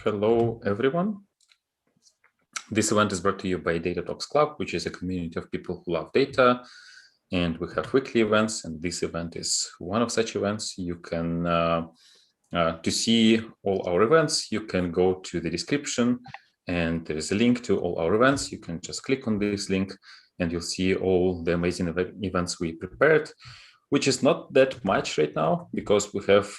Hello, everyone. This event is brought to you by DataTalks.Club, which is a community of people who love data. And we have weekly events, and this event is one of such events. You can, to see all our events, you can go to the description, and there is a link to all our events. You can just click on this link, and you'll see all the amazing events we prepared, which is not that much right now, because we have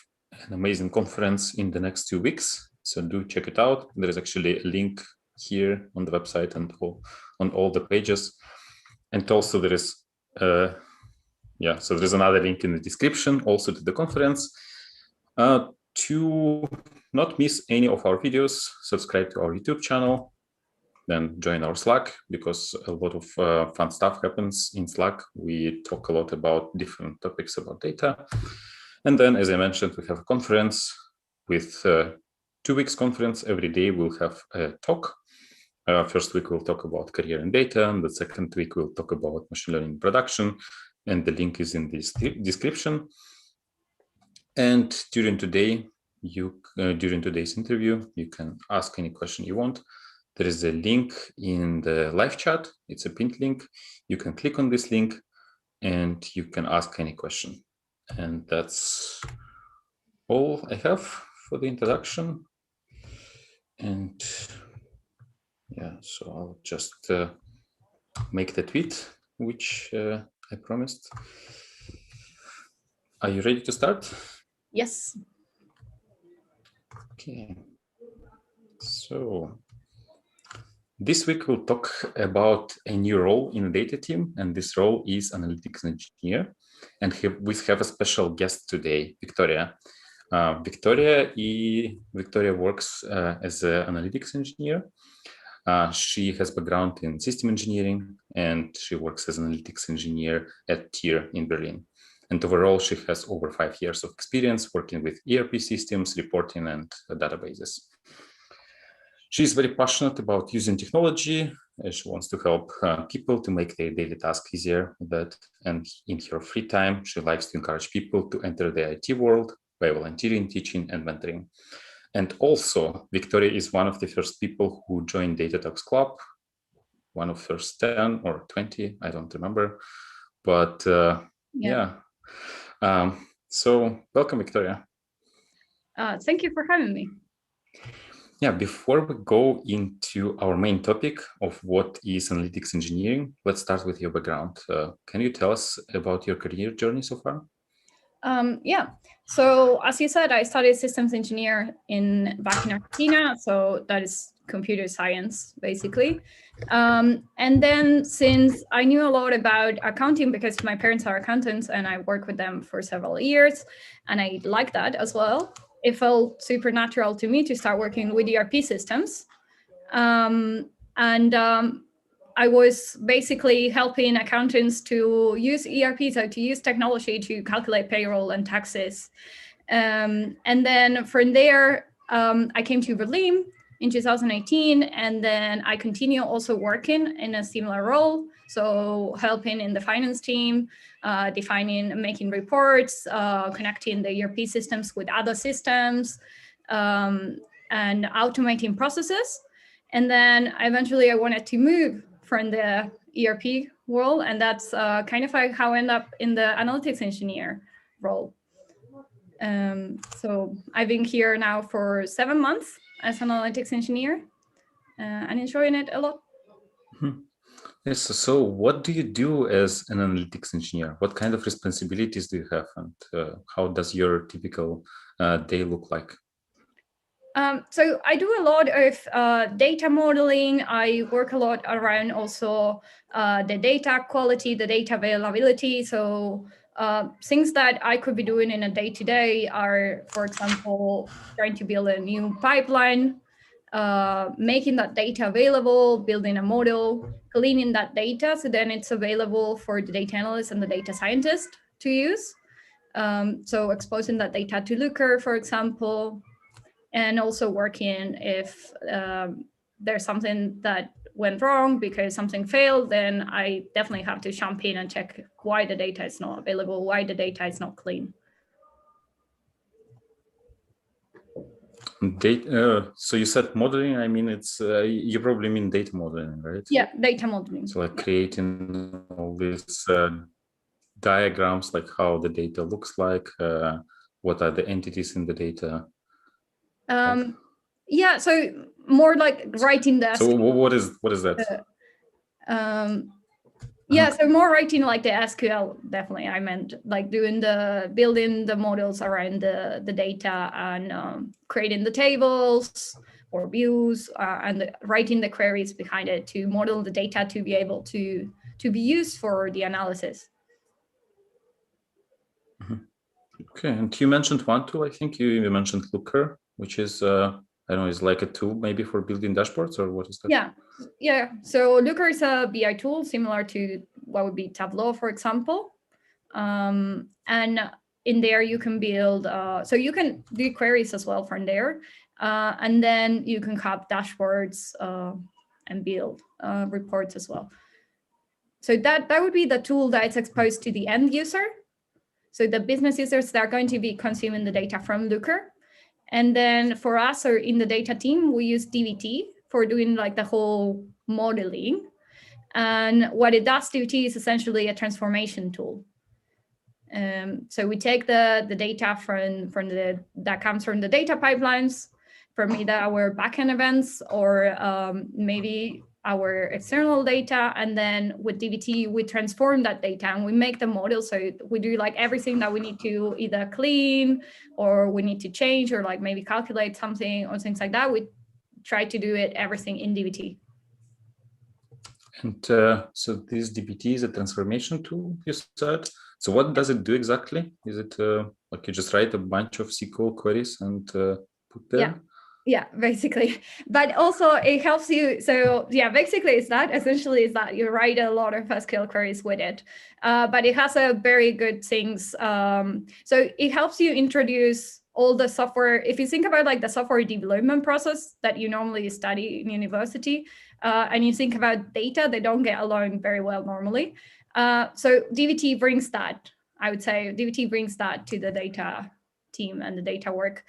an amazing conference in the next 2 weeks. So do check it out. There is actually a link here on the website and on all the pages. And also there is, so there's another link in the description also to the conference. To not miss any of our videos, subscribe to our YouTube channel, then join our Slack, because a lot of fun stuff happens in Slack. We talk a lot about different topics about data. And then, as I mentioned, we have a conference with 2 weeks conference. Every day we'll have a talk. First week we'll talk about career in data, and the second week we'll talk about machine learning production, and the link is in this description. And during today's interview, you can ask any question you want. There is a link in the live chat. It's a pinned link. You can click on this link and you can ask any question. And that's all I have for the introduction. And yeah, so I'll just make the tweet, which I promised. Are you ready to start? Yes. Okay. So this week we'll talk about a new role in the data team, and this role is analytics engineer. And we have a special guest today, Victoria. Victoria works as an analytics engineer. She has background in system engineering, and she works as an analytics engineer at TIER in Berlin. And overall, she has over 5 years of experience working with ERP systems, reporting, and databases. She's very passionate about using technology. She wants to help people to make their daily tasks easier with that. And in her free time, she likes to encourage people to enter the IT world by volunteering, teaching, and mentoring. And also, Victoria is one of the first people who joined DataTalks.Club, one of first 10 or 20, I don't remember. But so welcome, Victoria. Thank you for having me. Yeah, before we go into our main topic of what is analytics engineering, let's start with your background. Can you tell us about your career journey so far? So as you said, I studied systems engineer back in Argentina. So that is computer science, basically. And then since I knew a lot about accounting, because my parents are accountants and I worked with them for several years, and I like that as well, it felt super natural to me to start working with ERP systems. I was basically helping accountants to use ERP, so to use technology to calculate payroll and taxes. And then from there, I came to Berlin in 2018, and then I continue also working in a similar role. So helping in the finance team, defining, making reports, connecting the ERP systems with other systems, and automating processes. And then eventually I wanted to move from the ERP world, and that's kind of like how I ended up in the analytics engineer role. So I've been here now for 7 months as an analytics engineer and enjoying it a lot. Yes, so what do you do as an analytics engineer? What kind of responsibilities do you have, and how does your typical day look like? So I do a lot of data modeling. I work a lot around also the data quality, the data availability. So things that I could be doing in a day-to-day are, for example, trying to build a new pipeline, making that data available, building a model, cleaning that data so then it's available for the data analyst and the data scientist to use. So exposing that data to Looker, for example, and also working if there's something that went wrong because something failed, then I definitely have to jump in and check why the data is not available, why the data is not clean. Data. So you said modeling. I mean, it's you probably mean data modeling, right? Yeah, data modeling. So like creating all these diagrams, like how the data looks like, what are the entities in the data. Right? Yeah, so more like writing the So what is that? Yeah, so more writing like the SQL, definitely. I meant like building the models around the data and creating the tables or views and writing the queries behind it to model the data to be able to be used for the analysis. Okay, and you mentioned one tool. I think you mentioned Looker, which is I don't know, is like a tool maybe for building dashboards, or what is that? Yeah. So Looker is a BI tool similar to what would be Tableau, for example. And in there you can build, so you can do queries as well from there. And then you can have dashboards and build reports as well. So that would be the tool that is exposed to the end user. So the business users that are going to be consuming the data from Looker. And then for us or in the data team, we use DBT for doing like the whole modeling. And what it does, DBT is essentially a transformation tool. So we take the data that comes from the data pipelines, from either our backend events or maybe our external data, and then with DBT we transform that data and we make the model. So we do like everything that we need to either clean or we need to change or like maybe calculate something or things like that. We try to do everything in DBT. And so this DBT is a transformation tool, you said. So what does it do exactly? Is it like you just write a bunch of SQL queries and put there? Yeah, basically. But also it helps you. So yeah, basically it's that. Essentially is that you write a lot of SQL queries with it. But it has a very good things. So it helps you introduce all the software. If you think about like the software development process that you normally study in university, and you think about data, they don't get along very well normally. So DBT brings that. I would say DBT brings that to the data team and the data work.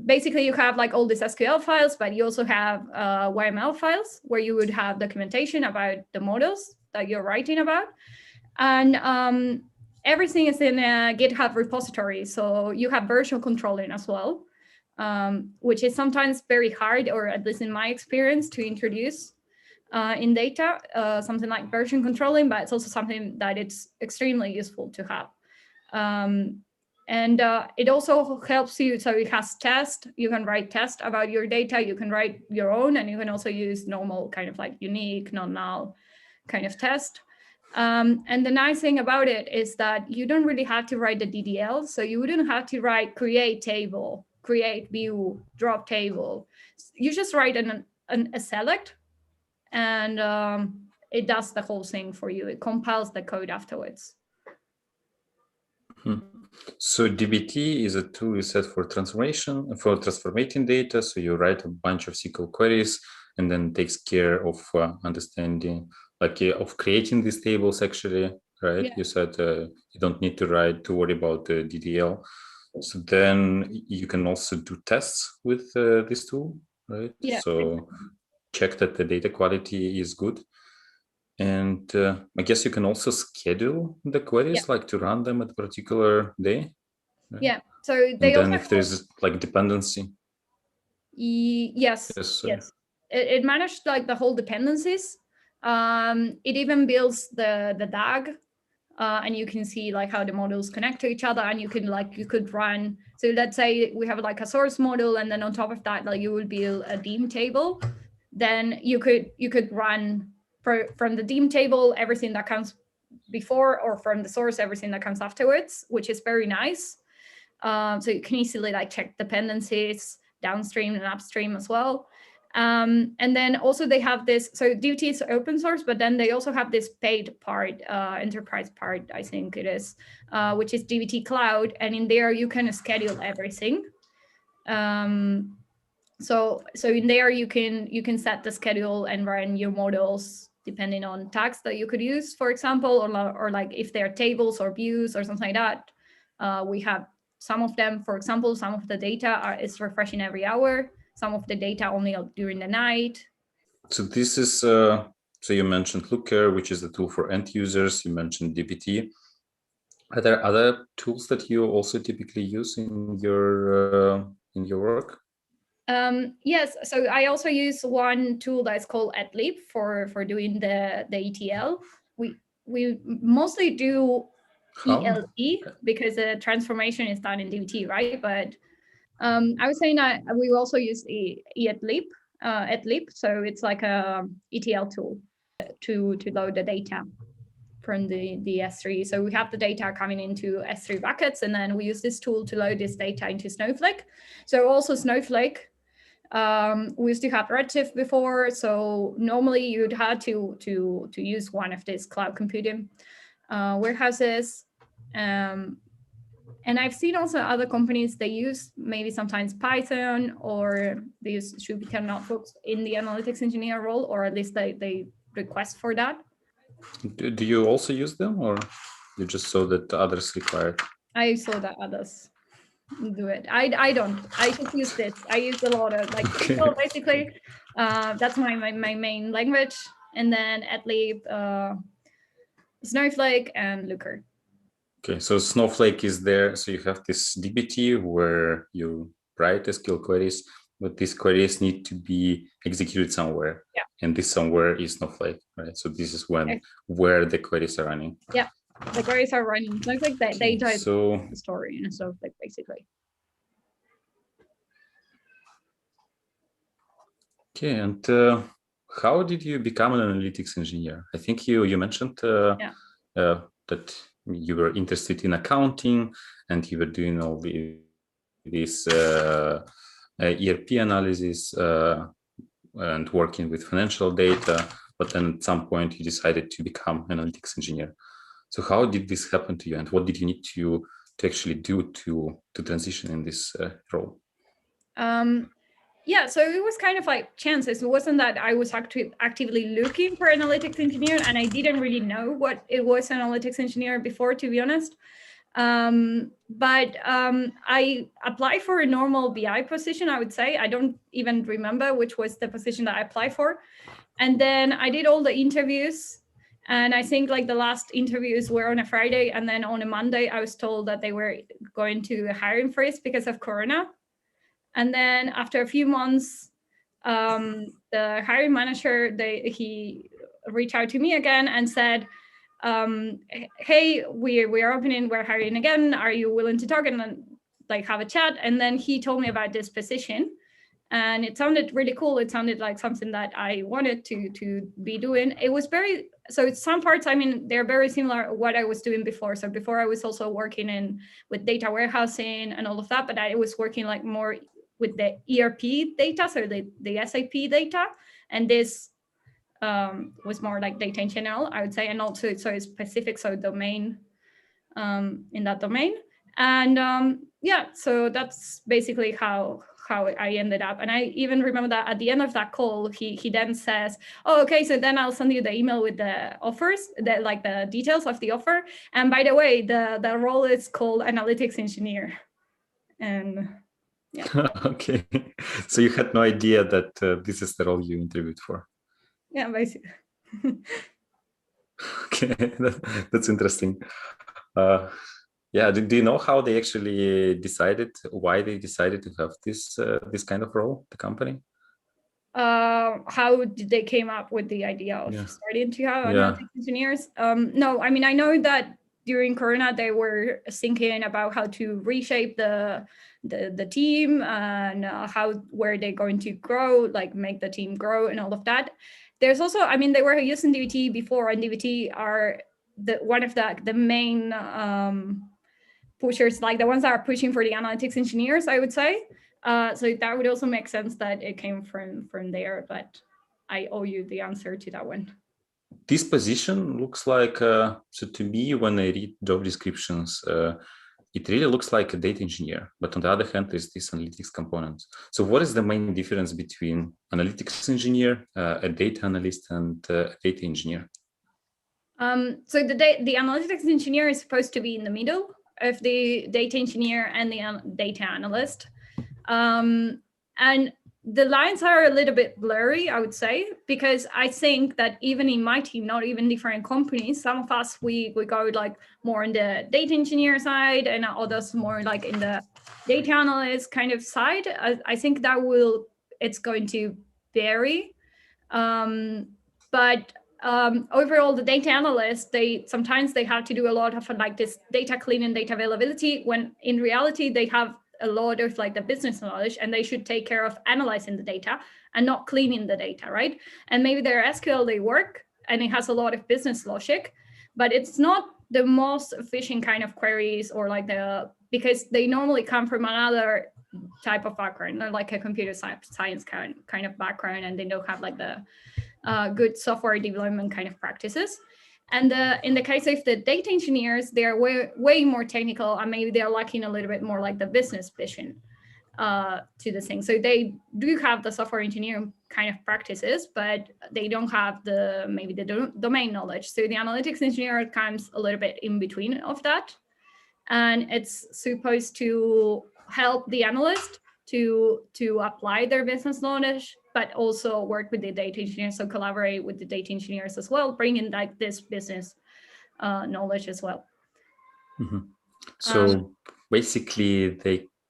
Basically, you have like all these SQL files, but you also have YML files where you would have documentation about the models that you're writing about. And everything is in a GitHub repository. So you have version controlling as well, which is sometimes very hard, or at least in my experience, to introduce in data, something like version controlling, but it's also something that it's extremely useful to have. And it also helps you. So it has tests. You can write tests about your data. You can write your own, and you can also use normal kind of like unique, non-null kind of test. And the nice thing about it is that you don't really have to write the DDL. So you wouldn't have to write create table, create view, drop table. You just write a select, and it does the whole thing for you. It compiles the code afterwards. So DBT is a tool you said for transformating data. So you write a bunch of SQL queries and then takes care of understanding, like of creating these tables actually, right? Yeah. You said you don't need to worry about the DDL. So then you can also do tests with this tool, right? Yeah. So check that the data quality is good. And I guess you can also schedule the queries, like to run them at a particular day. Right? Yeah. So they and then if there's like dependency. Yes. Yes. It managed like the whole dependencies. It even builds the DAG, and you can see like how the models connect to each other, and you could run. So let's say we have like a source model, and then on top of that, like you would build a DEM table. Then you could run from the DEM table everything that comes before, or from the source everything that comes afterwards, which is very nice. So you can easily like check dependencies downstream and upstream as well. And then also they have this, so DBT is open source, but then they also have this paid part, enterprise part, I think it is, which is DBT Cloud. And in there you can schedule everything. So in there you can set the schedule and run your models depending on tags that you could use, for example, or like if they're tables or views or something like that. We have some of them, for example, some of the data is refreshing every hour, some of the data only during the night. So this is, so you mentioned Looker, which is the tool for end users. You mentioned dbt. Are there other tools that you also typically use in your work? Yes, so I also use one tool that's called AdLib for doing the ETL. We mostly do How? ELE because the transformation is done in dbt, right? But I was saying that we also use AdLib, so it's like a ETL tool to load the data from the S3. So we have the data coming into S3 buckets, and then we use this tool to load this data into Snowflake. So also Snowflake, we used to have Redshift before. So normally you'd have to use one of these cloud computing warehouses. And I've seen also other companies, they use maybe sometimes Python, or they use Jupyter notebooks in the analytics engineer role, or at least they request for that. Do you also use them, or you just saw that others required? I saw that others do it. I don't. I just use this. I use a lot of like SQL, basically. That's my main language, and then AdLib, Snowflake, and Looker. Okay, so Snowflake is there. So you have this dbt where you write SQL queries, but these queries need to be executed somewhere. Yeah. And this somewhere is Snowflake, right? So this is where the queries are running. Yeah, the queries are running Snowflake. The data is the story in Snowflake, basically. Okay, and how did you become an analytics engineer? I think you mentioned that you were interested in accounting and you were doing all this ERP analysis and working with financial data, but then at some point you decided to become an analytics engineer. So how did this happen to you, and what did you need to actually do to transition in this role? Yeah, so it was kind of like chances. It wasn't that I was actively looking for analytics engineer, and I didn't really know what it was analytics engineer before, to be honest. But I applied for a normal BI position, I would say. I don't even remember which was the position that I applied for. And then I did all the interviews. And I think like the last interviews were on a Friday. And then on a Monday, I was told that they were going to a hiring freeze because of Corona. And then after a few months, the hiring manager, he reached out to me again and said, hey, we're opening, we're hiring again. Are you willing to talk and then like have a chat? And then he told me about this position, and it sounded really cool. It sounded like something that I wanted to be doing. It was so some parts, I mean, they're very similar to what I was doing before. So before I was also working with data warehousing and all of that, but I was working like more with the ERP data, so the SAP data, and this was more like data in general, I would say, and also so specific, so domain in that domain. And yeah, so that's basically how I ended up. And I even remember that at the end of that call, he then says, oh, okay, so then I'll send you the email with the offers, like the details of the offer. And by the way, the role is called analytics engineer. And yeah. Okay, so you had no idea that this is the role you interviewed for? Yeah, basically. Okay, that's interesting. Yeah, do you know how they actually decided, why they decided to have this kind of role, the company? How did they came up with the idea of starting to have analytics engineers? No, I mean, I know that during Corona, they were thinking about how to reshape the team and where they're going to grow, like make the team grow and all of that. There's also, I mean, they were using dbt before, and dbt are one of the main pushers, like the ones that are pushing for the analytics engineers, I would say. So that would also make sense that it came from there, but I owe you the answer to that one. This position looks like, so to me, when I read job descriptions, it really looks like a data engineer, but on the other hand, there's this analytics component. So what is the main difference between analytics engineer, a data analyst, and a data engineer? So the analytics engineer is supposed to be in the middle. of the data engineer and the data analyst. And the lines are a little bit blurry, I would say, because I think that even in my team, not even different companies, some of us, we go like more on the data engineer side and others more like in the data analyst kind of side. I think that it's going to vary. But overall, the data analysts, sometimes they have to do a lot of like this data cleaning, data availability, when in reality, they have a lot of like the business knowledge and they should take care of analyzing the data and not cleaning the data, right? And maybe their SQL, they work and it has a lot of business logic, but it's not the most efficient kind of queries or like because they normally come from another type of background, not like a computer science kind of background, and they don't have like the good software development kind of practices. And in the case of the data engineers, they're way more technical, and maybe they're lacking a little bit more like the business vision to the thing. So they do have the software engineering kind of practices, but they don't have maybe the domain knowledge. So the analytics engineer comes a little bit in between of that. And it's supposed to help the analyst to apply their business knowledge, but also work with the data engineers, so collaborate with the data engineers as well, bring in like this business knowledge as well. Mm-hmm. So basically,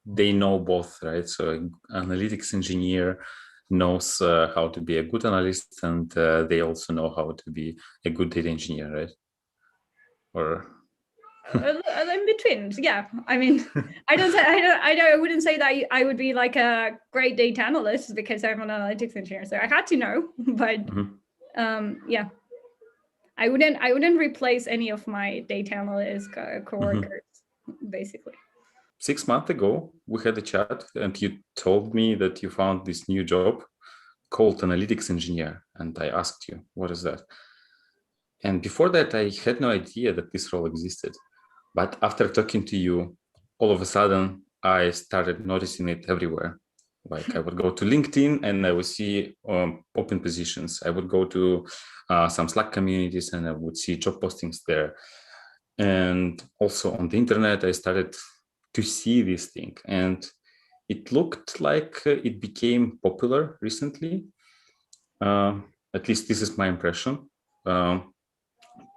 they know both, right? So analytics engineer knows how to be a good analyst, and they also know how to be a good data engineer, right? Or in between, yeah. I mean, I wouldn't say that I would be like a great data analyst because I'm an analytics engineer, so I had to know. But yeah, I wouldn't replace any of my data analyst coworkers, basically. 6 months ago, we had a chat, and you told me that you found this new job called analytics engineer, and I asked you, what is that? And before that, I had no idea that this role existed. But after talking to you, all of a sudden, I started noticing it everywhere. Like I would go to LinkedIn and I would see open positions. I would go to some Slack communities and I would see job postings there. And also on the internet, I started to see this thing. And it looked like it became popular recently. At least this is my impression.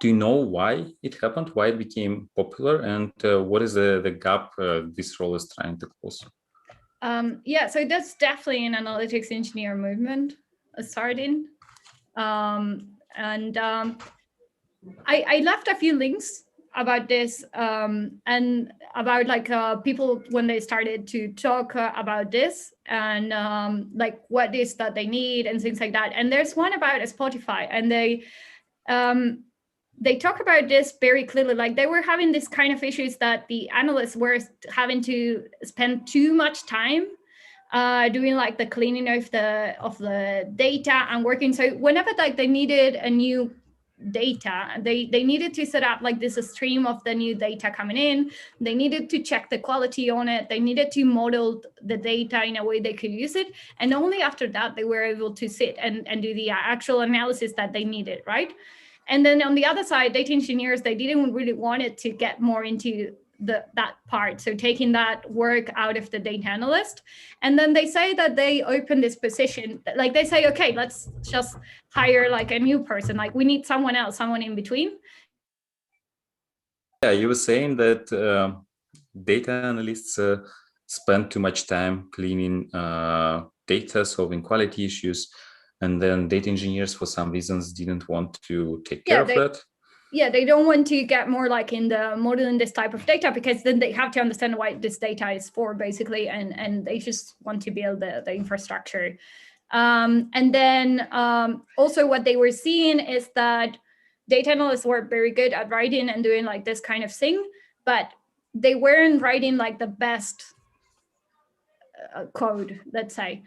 Do you know why it happened, why it became popular, and what is the gap this role is trying to close? Yeah, so that's definitely an analytics engineer movement starting. I left a few links about this and about like people when they started to talk about this and like what is that they need and things like that. And there's one about Spotify, and they talk about this very clearly. Like they were having this kind of issues that the analysts were having to spend too much time doing like the cleaning of the data and working. So whenever like they needed a new data, they needed to set up like this stream of the new data coming in. They needed to check the quality on it. They needed to model the data in a way they could use it. And only after that, they were able to sit and do the actual analysis that they needed, right? And then on the other side, data engineers, they didn't really want it to get more into that part. So taking that work out of the data analyst. And then they say that they open this position, like they say, okay, let's just hire like a new person. Like we need someone else, someone in between. Yeah, you were saying that data analysts spend too much time cleaning data, solving quality issues, and then data engineers, for some reasons, didn't want to take care of that. Yeah, they don't want to get more like in the modeling this type of data, because then they have to understand what this data is for, basically, and they just want to build the infrastructure. And then also what they were seeing is that data analysts were very good at writing and doing like this kind of thing, but they weren't writing like the best code, let's say.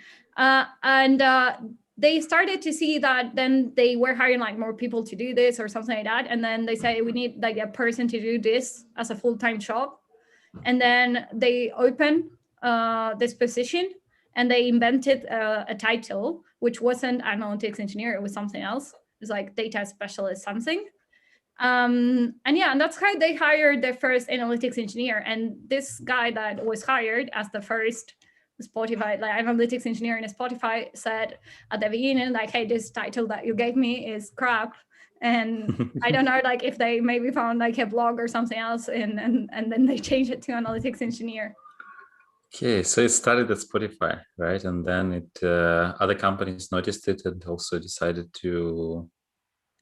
They started to see that then they were hiring like more people to do this or something like that. And then they say, we need like a person to do this as a full-time job. And then they opened this position and they invented a title, which wasn't analytics engineer, it was something else. It was like data specialist something. And that's how they hired their first analytics engineer. And this guy that was hired as the first Spotify, like analytics engineer in Spotify, said at the beginning, like, hey, this title that you gave me is crap. And I don't know, like, if they maybe found like a blog or something else, and then they changed it to analytics engineer. Okay, so it started at Spotify, right? And then other companies noticed it and also decided to.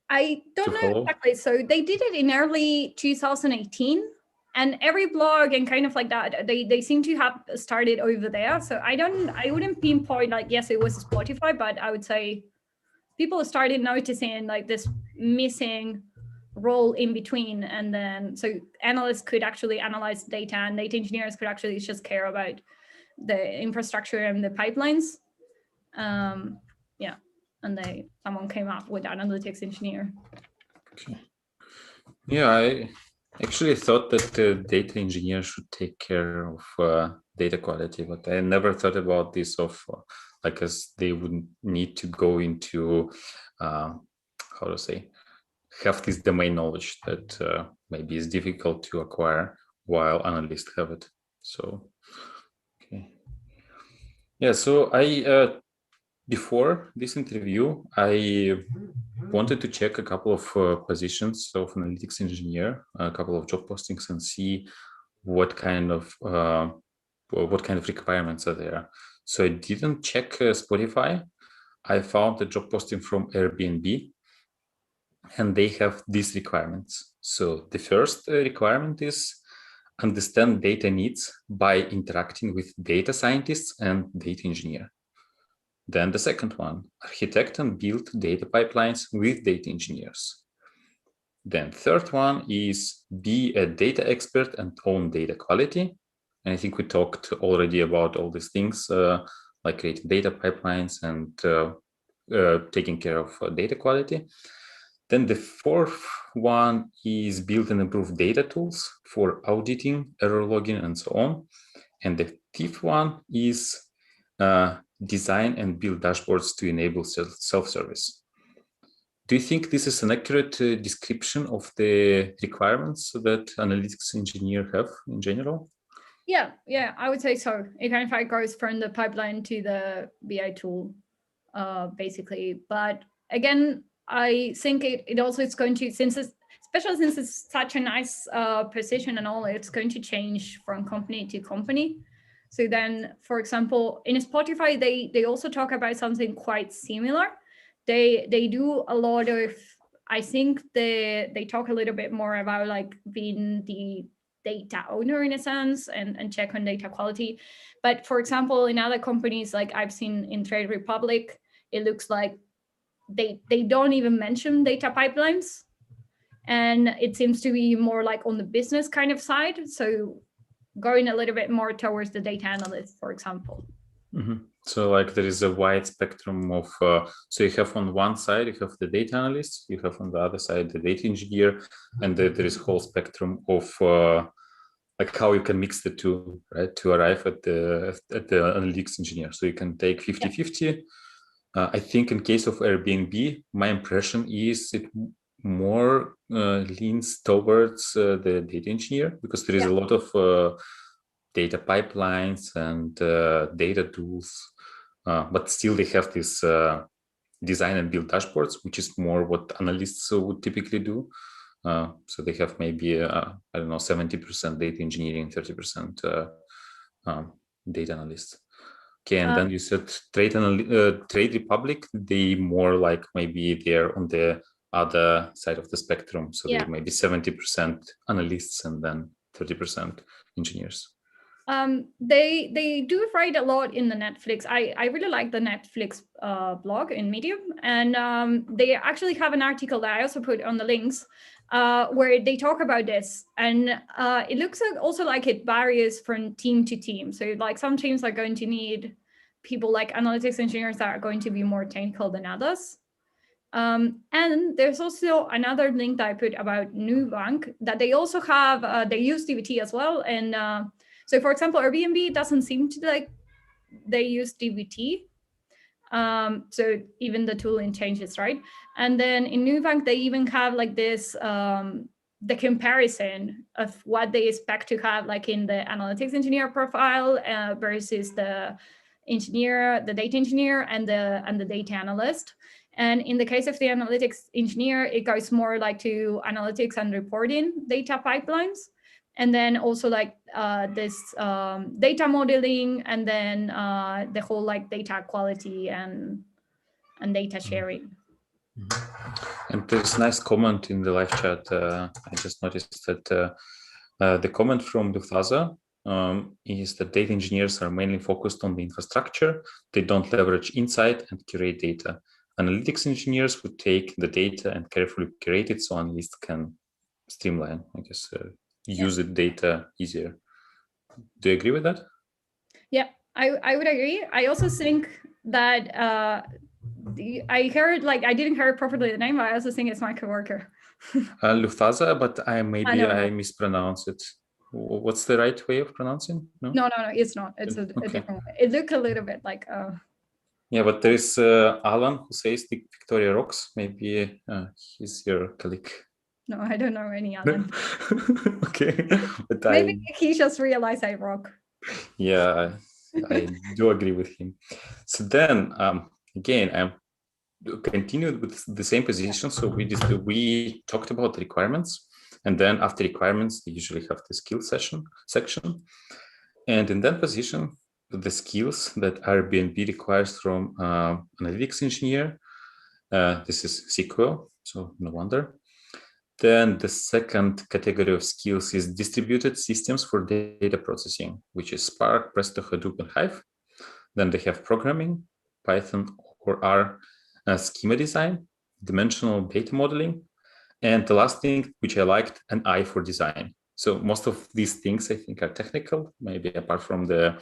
I don't know exactly. So they did it in early 2018, and every blog and kind of like that, they seem to have started over there. So I wouldn't pinpoint like, yes, it was Spotify, but I would say people started noticing like this missing role in between. And then so analysts could actually analyze data, and data engineers could actually just care about the infrastructure and the pipelines. And someone came up with analytics engineer. Okay. Yeah, I actually thought that the data engineer should take care of data quality, but I never thought about this like as they would need to go into how to say, have this domain knowledge that maybe is difficult to acquire while analysts have it. So, okay. Yeah, so before this interview, I wanted to check a couple of positions of analytics engineer, a couple of job postings, and see what kind of requirements are there. So I didn't check Spotify. I found a job posting from Airbnb, and they have these requirements. So the first requirement is understand data needs by interacting with data scientists and data engineer. Then the second one, architect and build data pipelines with data engineers. Then third one is be a data expert and own data quality. And I think we talked already about all these things, like creating data pipelines and taking care of data quality. Then the fourth one is build and improve data tools for auditing, error logging, and so on. And the fifth one is design and build dashboards to enable self-service. Do you think this is an accurate description of the requirements that analytics engineer have in general? Yeah, I would say so. It kind of goes from the pipeline to the BI tool, basically. But again, I think it also is going to, especially since it's such a nice position and all, it's going to change from company to company. So then, for example, in Spotify, they also talk about something quite similar. They do a lot of, I think they talk a little bit more about like being the data owner in a sense and check on data quality. But for example, in other companies, like I've seen in Trade Republic, it looks like they don't even mention data pipelines. And it seems to be more like on the business kind of side. So going a little bit more towards the data analyst, for example. Mm-hmm. So like there is a wide spectrum of, so you have on one side, you have the data analyst, you have on the other side, the data engineer, and there is a whole spectrum of like how you can mix the two, right, to arrive at the analytics engineer. So you can take 50-50. I think in case of Airbnb, my impression is it more leans towards the data engineer, because there is a lot of data pipelines and data tools, but still they have this design and build dashboards, which is more what analysts would typically do. So they have maybe, I don't know, 70% data engineering, 30% data analysts. Okay, and then you said Trade Republic, they more like maybe they're on the other side of the spectrum. So they maybe 70% analysts and then 30% engineers. They do write a lot in the Netflix. I really like the Netflix blog in Medium, and they actually have an article that I also put on the links where they talk about this, and it looks also like it varies from team to team. So like some teams are going to need people like analytics engineers that are going to be more technical than others. And there's also another link that I put about Nubank that they also have, they use DBT as well. And so for example, Airbnb doesn't seem to like they use DBT. So even the tooling changes, right? And then in Nubank, they even have like this, the comparison of what they expect to have like in the analytics engineer profile versus the engineer, the data engineer and the data analyst. And in the case of the analytics engineer, it goes more like to analytics and reporting data pipelines. And then also like this data modeling, and then the whole like data quality and data sharing. And there's a nice comment in the live chat. I just noticed that the comment from Lufthansa is that data engineers are mainly focused on the infrastructure. They don't leverage insight and curate data. Analytics engineers would take the data and carefully curate it so analysts can streamline, I guess, use the data easier. Do you agree with that? Yeah, I would agree. I also think that I heard, like, I didn't hear properly the name, but I also think it's my coworker. Lufthansa, but I No. mispronounce it. What's the right way of pronouncing? No, it's not. It's a different way. It looked a little bit like Yeah, but there is Alan who says Victoria rocks. Maybe he's your colleague. No, I don't know any Alan. Okay, but maybe he just realized I rock. Yeah, I do agree with him. So then, again, I'm continued with the same position. So we talked about the requirements, and then after requirements, they usually have the skill section, and in that position, the skills that Airbnb requires from analytics engineer, this is SQL, so no wonder. Then the second category of skills is distributed systems for data processing, which is Spark, Presto, Hadoop, and Hive. Then they have programming, Python or R, schema design, dimensional data modeling, and the last thing, which I liked, an eye for design. So most of these things, I think, are technical, maybe apart from the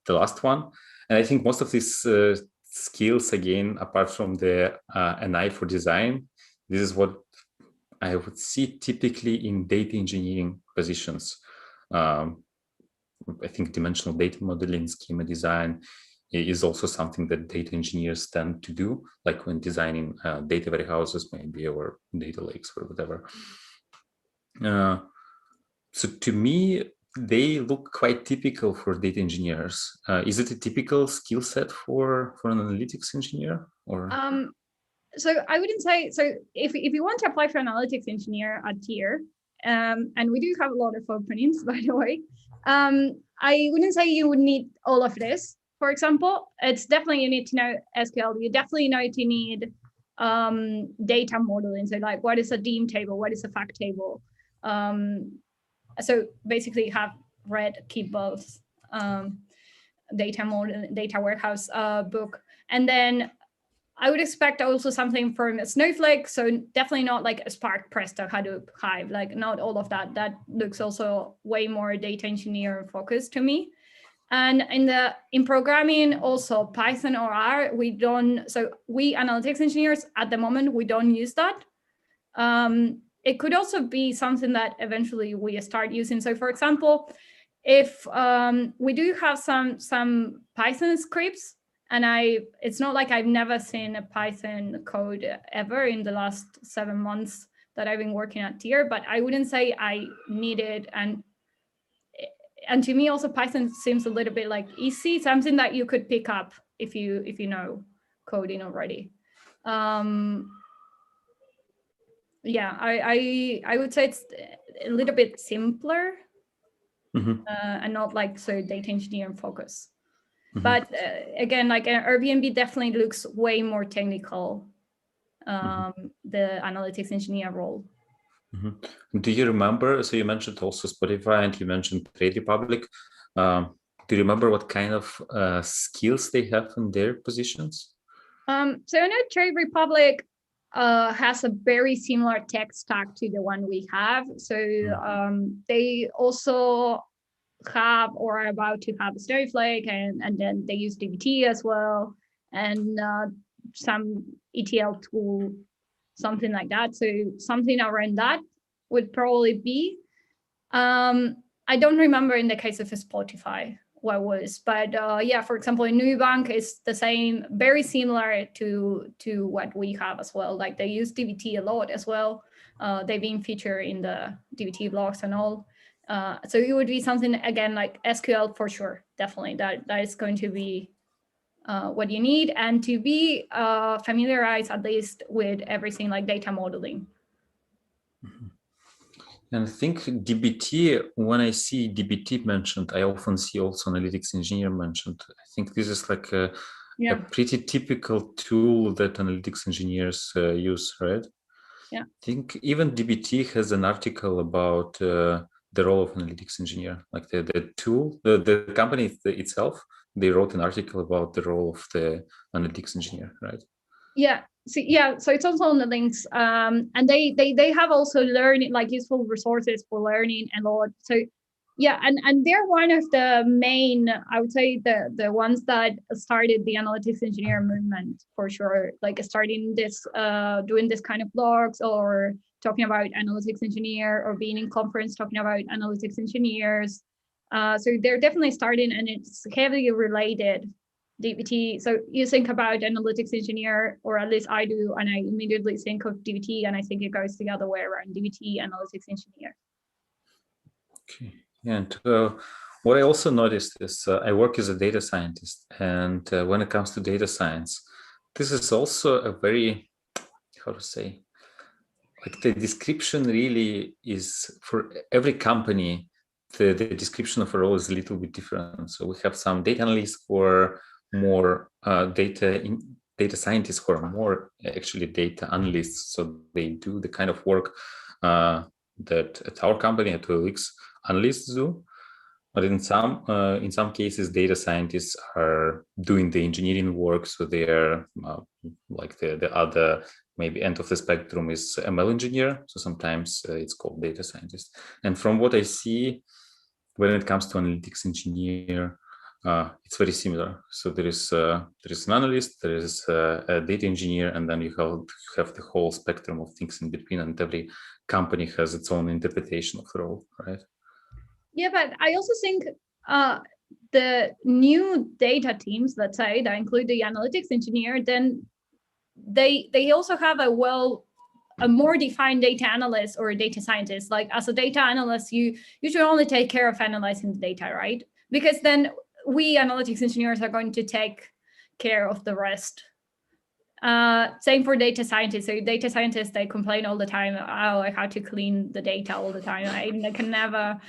last one. And I think most of these skills, again, apart from the an eye for design, this is what I would see typically in data engineering positions. I think dimensional data modeling, schema design is also something that data engineers tend to do, like when designing data warehouses maybe, or data lakes or whatever. So to me, they look quite typical for data engineers. Is it a typical skill set for an analytics engineer, or? So I wouldn't say, so if you want to apply for analytics engineer at tier, and we do have a lot of openings, by the way, I wouldn't say you would need all of this. For example, it's definitely, you need to know SQL. You definitely know to need data modeling. So like, what is a DEAM table? What is a fact table? So basically have read, keep both data model, data warehouse book. And then I would expect also something from Snowflake. So definitely not like a Spark, Presto, Hadoop, Hive, like not all of that. That looks also way more data engineer focused to me. And in programming, also Python or R, we don't, so we analytics engineers at the moment, we don't use that. It could also be something that eventually we start using. So for example, if we do have some Python scripts, and it's not like I've never seen a Python code ever in the last 7 months that I've been working at Tier, but I wouldn't say I need it. And to me also Python seems a little bit like easy, something that you could pick up if you know coding already. Yeah, I would say it's a little bit simpler, and not like so data engineering focus. But again, like Airbnb definitely looks way more technical, the analytics engineer role. Do you remember, so you mentioned also Spotify and you mentioned Trade Republic. Do you remember what kind of skills they have in their positions? So I know Trade Republic has a very similar tech stack to the one we have. So they also have or are about to have Snowflake, and then they use dbt as well, and some ETL tool, something like that. So something around that would probably be. I don't remember in the case of Spotify what was. But yeah, for example, in Nubank is the same, very similar to what we have as well. Like they use DBT a lot as well. They've been featured in the DBT blogs and all. So it would be something, again, like SQL for sure, definitely. That is going to be what you need, and to be familiarized at least with everything like data modeling. And I think DBT, when I see DBT mentioned, I often see also analytics engineer mentioned. I think this is like a pretty typical tool that analytics engineers use, right? Yeah. I think even DBT has an article about the role of analytics engineer, like the tool, the company itself, they wrote an article about the role of the analytics engineer, right? Yeah. So it's also on the links, and they have also learning, like useful resources for learning a lot. So yeah, and they're one of the main, I would say, the ones that started the analytics engineer movement for sure, like starting this doing this kind of blogs, or talking about analytics engineer, or being in conference talking about analytics engineers. So they're definitely starting, and it's heavily related. DBT. So you think about analytics engineer, or at least I do, and I immediately think of DBT, and I think it goes the other way around, DBT, analytics engineer. Okay. And what I also noticed is I work as a data scientist, and when it comes to data science, this is also a very, how to say, like the description really is for every company. The description of a role is a little bit different. So we have some data analysts for more data scientists who are more actually data analysts. So they do the kind of work that at our company at OLX analysts do. But in some cases, data scientists are doing the engineering work. So they are like the other maybe end of the spectrum is ML engineer. So sometimes it's called data scientist. And from what I see, when it comes to analytics engineer, it's very similar. So there is an analyst, there is a data engineer, and then you have the whole spectrum of things in between, and every company has its own interpretation of the role, right? Yeah, but I also think the new data teams, let's say, that include the analytics engineer, then they also have a more defined data analyst or a data scientist. Like as a data analyst, you should only take care of analyzing the data, right? Because then we analytics engineers are going to take care of the rest. Same for data scientists. So data scientists, they complain all the time, oh, I have to clean the data all the time. I can never.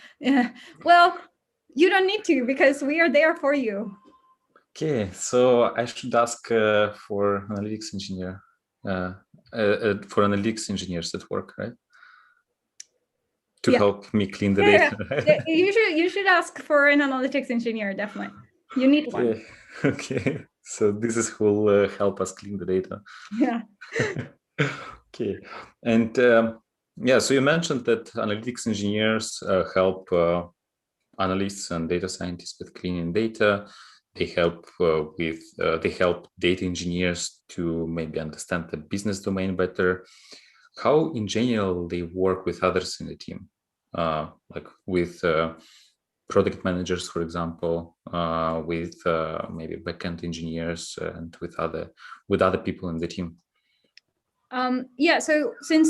Well, you don't need to, because we are there for you. Okay, so I should ask for analytics engineer, for analytics engineers at work, right? To help me clean the data. Yeah. You should ask for an analytics engineer, definitely. You need one. Okay, so this is who will help us clean the data. Yeah. Okay, and yeah, so you mentioned that analytics engineers help analysts and data scientists with cleaning data. They help they help data engineers to maybe understand the business domain better. How in general they work with others in the team, like with product managers, for example, with maybe backend engineers, and with other people in the team. Yeah. So since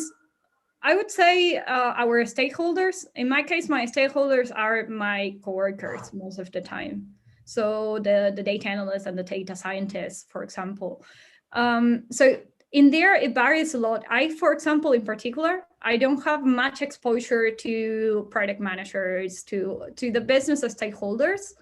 I would say our stakeholders, in my case, my stakeholders are my coworkers most of the time. So the data analysts and the data scientists, for example. So in there, it varies a lot. For example, in particular, I don't have much exposure to product managers, to the business stakeholders.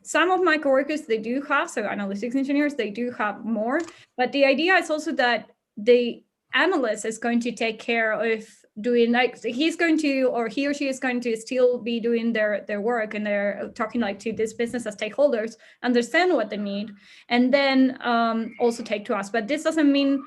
Some of my coworkers, they do have, so analytics engineers, they do have more. But the idea is also that the analyst is going to take care of doing, like, he's going to, or he or she is going to still be doing their work, and they're talking like to this business as stakeholders, understand what they need, and then also take to us. But this doesn't mean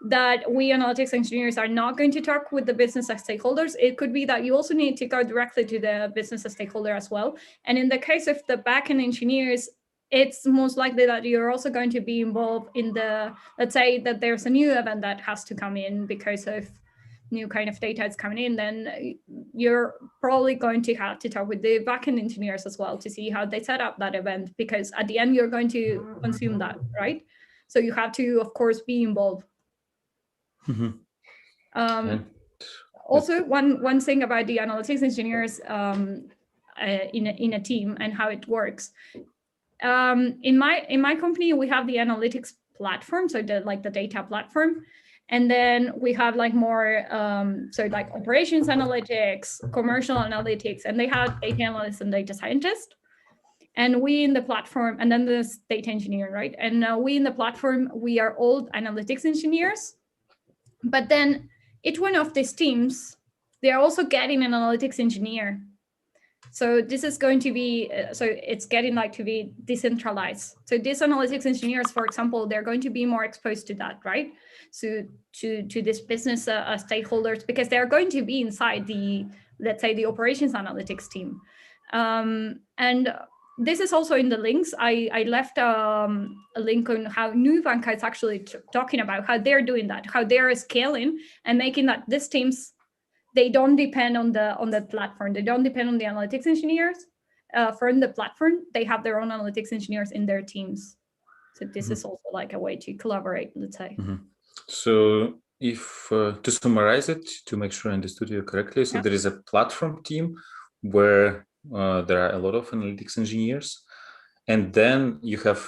that we analytics engineers are not going to talk with the business as stakeholders. It could be that you also need to go directly to the business as stakeholder as well. And in the case of the backend engineers, it's most likely that you're also going to be involved in the, let's say that there's a new event that has to come in because of new kind of data is coming in, then you're probably going to have to talk with the backend engineers as well to see how they set up that event, because at the end you're going to consume that, right? So you have to, of course, be involved. Also, one thing about the analytics engineers in a team and how it works. In my company, we have the analytics platform, so the data platform, and then we have like more so like operations analytics, commercial analytics, and they have data analysts and data scientists. And we in the platform, and then there's data engineer, right? And we in the platform, we are all analytics engineers. But then each one of these teams, they are also getting an analytics engineer. So this is going to be, so it's getting like to be decentralized. So these analytics engineers, for example, they're going to be more exposed to that, right? So to this business stakeholders, because they're going to be inside the, let's say, the operations analytics team. And this is also in the links. I left a link on how Nubank is actually talking about how they're doing that, how they're scaling and making that these teams, they don't depend on the platform. They don't depend on the analytics engineers from the platform. They have their own analytics engineers in their teams. So this is also like a way to collaborate, let's say. So if to summarize it, to make sure I understood you correctly, so there is a platform team where there are a lot of analytics engineers, and then you have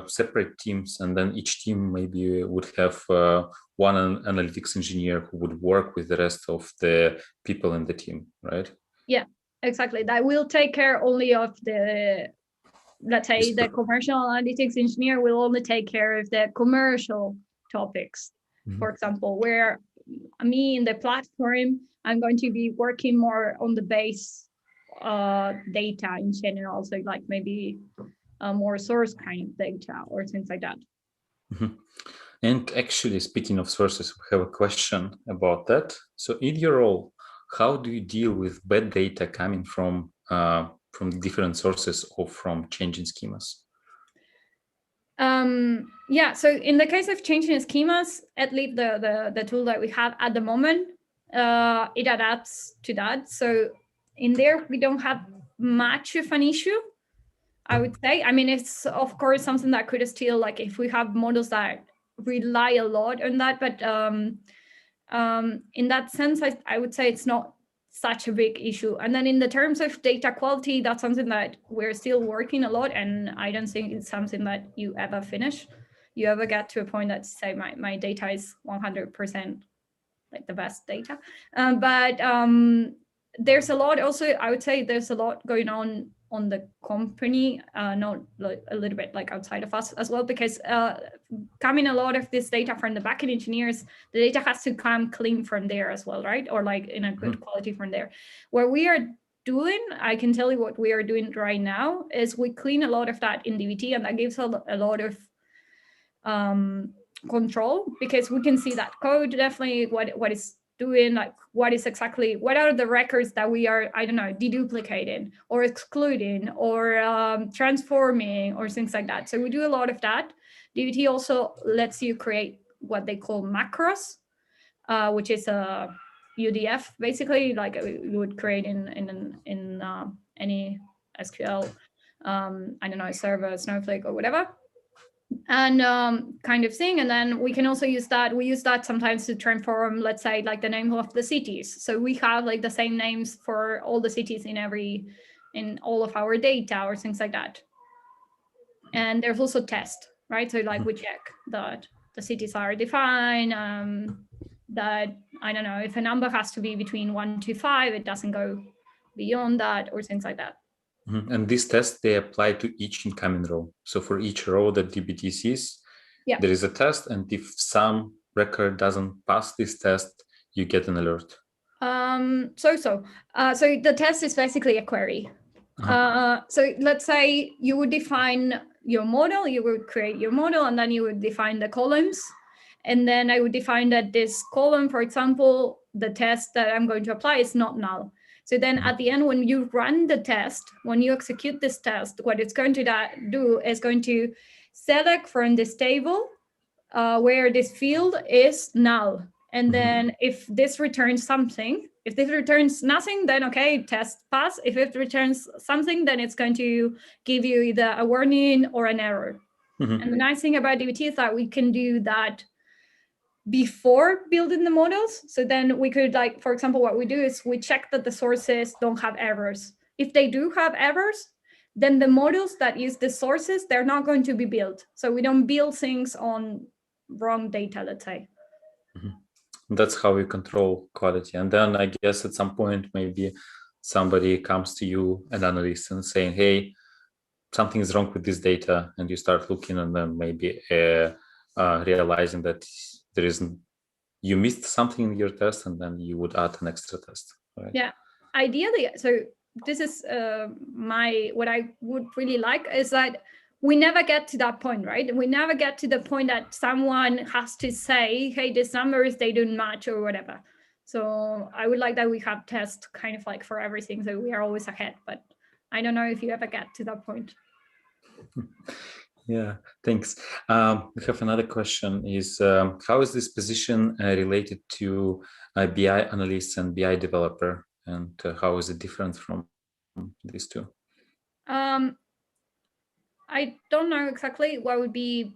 separate teams, and then each team maybe would have one analytics engineer who would work with the rest of the people in the team, right? Yeah, exactly. That will take care only of the, let's say, the commercial analytics engineer will only take care of the commercial topics. For example, where me in the platform, I'm going to be working more on the base data in general, so like maybe more source kind of data or things like that. And actually, speaking of sources, we have a question about that. So in your role, how do you deal with bad data coming from different sources or from changing schemas? Yeah, so in the case of changing schemas, at least the tool that we have at the moment, it adapts to that. So in there, we don't have much of an issue, I would say. I mean, it's of course something that could still, like if we have models that rely a lot on that, but in that sense, I would say it's not such a big issue. And then in the terms of data quality, that's something that we're still working a lot, and I don't think it's something that you ever finish. You ever get to a point that say my data is 100% like the best data. But there's a lot also, I would say there's a lot going on the company, not like a little bit like outside of us as well, because coming a lot of this data from the backend engineers, the data has to come clean from there as well, right? Or like in a good quality from there. What we are doing, I can tell you what we are doing right now is we clean a lot of that in DBT, and that gives a lot of control, because we can see that code definitely what is doing, like what are the records that we are, I don't know, deduplicating or excluding or transforming or things like that. So we do a lot of that. DBT also lets you create what they call macros, which is a UDF, basically, like you would create in any SQL, I don't know, server, Snowflake or whatever, and kind of thing. And then we can also use that. We use that sometimes to transform, let's say, like the name of the cities. So we have like the same names for all the cities in all of our data or things like that. And there's also test, right? So like we check that the cities are defined, that, I don't know, if a number has to be between 1 to 5, it doesn't go beyond that or things like that. And these tests, they apply to each incoming row. So for each row that DBT sees, there is a test, and if some record doesn't pass this test, you get an alert. So the test is basically a query. So let's say you would define your model, you would create your model, and then you would define the columns. And then I would define that this column, for example, the test that I'm going to apply is not null. So then at the end, when you run the test, when you execute this test, what it's going to do is going to select from this table where this field is null. And then if this returns something, if this returns nothing, then okay, test pass. If it returns something, then it's going to give you either a warning or an error. And the nice thing about DBT is that we can do that before building the models. So then we could, like, for example, what we do is we check that the sources don't have errors. If they do have errors, then the models that use the sources, they're not going to be built. So we don't build things on wrong data, let's say. That's how we control quality. And then I guess at some point, maybe somebody comes to you, an analyst, and saying, hey, something is wrong with this data. And you start looking and then maybe realizing that there isn't, you missed something in your test, and then you would add an extra test. Right? Yeah, ideally. So this is what I would really like is that we never get to that point, right? We never get to the point that someone has to say, hey, these numbers, they don't match or whatever. So I would like that we have tests kind of like for everything, so we are always ahead. But I don't know if you ever get to that point. Yeah, thanks. We have another question is, how is this position related to BI analyst and BI developer? And how is it different from these two? I don't know exactly what would be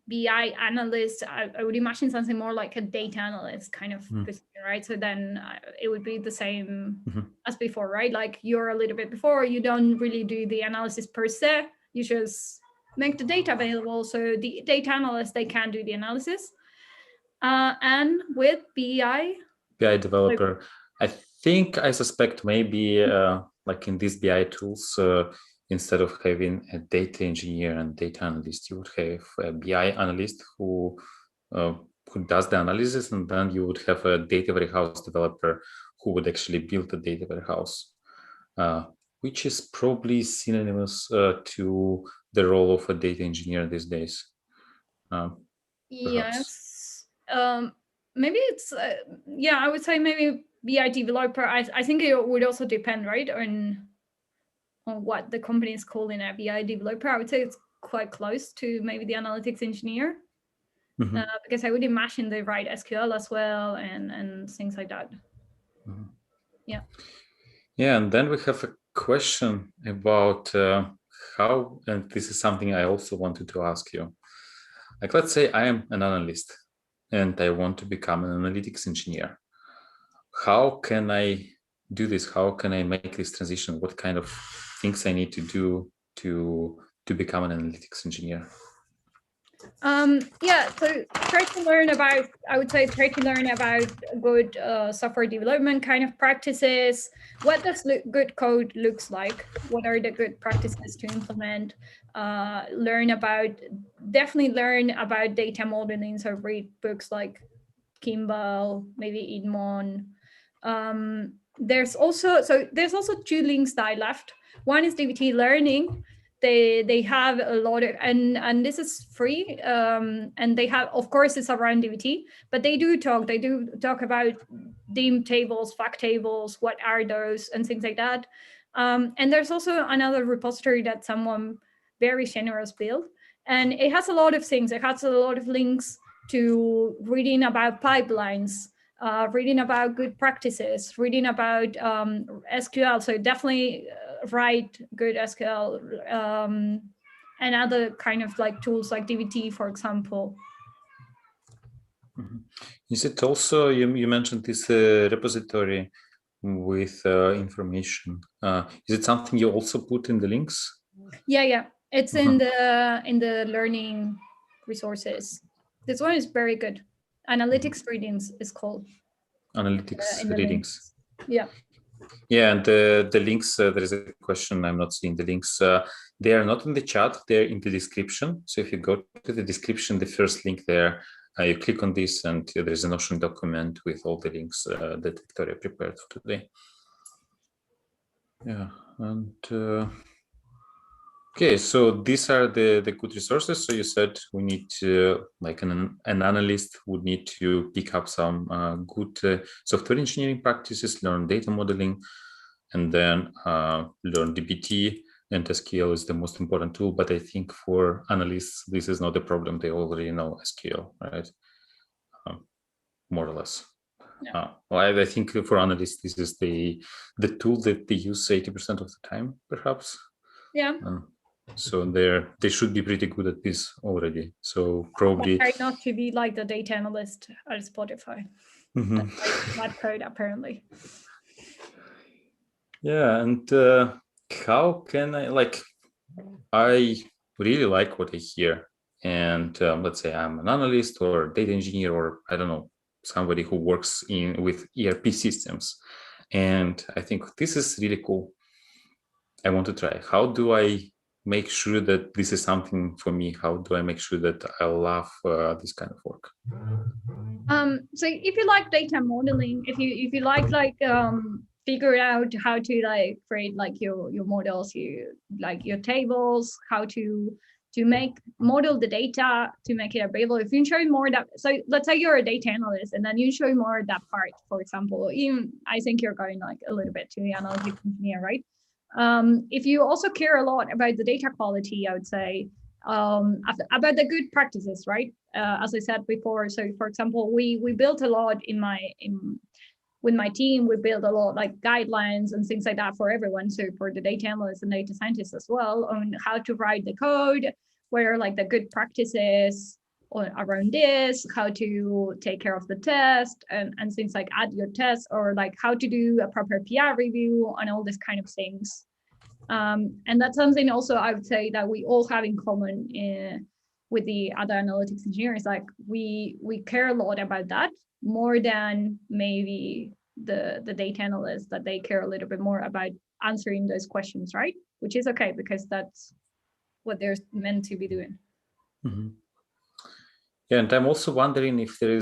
BI analyst. I would imagine something more like a data analyst kind of position, right? So then it would be the same as before, right? Like you're a little bit before, you don't really do the analysis per se, you just make the data available. So the data analyst, they can do the analysis. And with BI developer, I suspect maybe like in these BI tools, instead of having a data engineer and data analyst, you would have a BI analyst who does the analysis, and then you would have a data warehouse developer who would actually build the data warehouse, which is probably synonymous to the role of a data engineer these days. Yes. Maybe it's, yeah, I would say maybe BI developer. I think it would also depend, right, on what the company is calling a BI developer. I would say it's quite close to maybe the analytics engineer, because I would imagine they write SQL as well and things like that. Yeah. Yeah, and then we have a question about how, and this is something I also wanted to ask you. Like, let's say I am an analyst and I want to become an analytics engineer. How can I do this? How can I make this transition? What kind of things I need to do to become an analytics engineer? Yeah, so try to learn about, I would say, try to learn about good software development kind of practices. What does good code looks like? What are the good practices to implement? Definitely learn about data modeling. So read books like Kimball, maybe Edmond. There's also two links that I left. One is DBT Learning. They have a lot of, and this is free, and they have, of course, it's around DBT, but they do talk about dim tables, fact tables, what are those, and things like that. And there's also another repository that someone very generous built, and it has a lot of things. It has a lot of links to reading about pipelines, reading about good practices, reading about SQL. So definitely write good SQL, and other kind of like tools like DBT, for example. Is it also, you mentioned this repository with information. Is it something you also put in the links? Yeah. It's in the learning resources. This one is very good. Analytics readings is called. Analytics readings. Yeah. Yeah, and the links, there is a question, I'm not seeing the links. They are not in the chat, they're in the description. So if you go to the description, the first link there, you click on this and there's a Notion document with all the links that Victoria prepared for today. Yeah, and okay, so these are the good resources. So you said we need to, like an analyst would need to pick up some good software engineering practices, learn data modeling, and then learn DBT, and SQL is the most important tool. But I think for analysts, this is not a problem. They already know SQL, right? more or less. Yeah. Well, I think for analysts, this is the tool that they use 80% of the time, perhaps. Yeah. So they should be pretty good at this already. So probably try not to be like the data analyst at Spotify. That code apparently. Yeah, and how can I really like what I hear, and let's say I'm an analyst or data engineer, or I don't know, somebody who works with ERP systems, and I think this is really cool. I want to try. How do I make sure that this is something for me? How do I make sure that I love this kind of work? So if you like data modeling, if you like figure out how to like create like your models, you like your tables, how to model the data to make it available. If you enjoy more that, so let's say you're a data analyst and then you enjoy more that part, for example, even I think you're going like a little bit to the analytics engineer, right? If you also care a lot about the data quality, I would say about the good practices, right? As I said before, so for example, we built a lot with my team. We built a lot like guidelines and things like that for everyone. So for the data analysts and data scientists as well, on how to write the code, where like the good practices around this, how to take care of the test and things like add your test, or like how to do a proper PR review and all this kind of things. And that's something also I would say that we all have in common with the other analytics engineers. Like we care a lot about that more than maybe the data analysts, that they care a little bit more about answering those questions, right? Which is okay, because that's what they're meant to be doing. Mm-hmm. Yeah, and I'm also wondering if there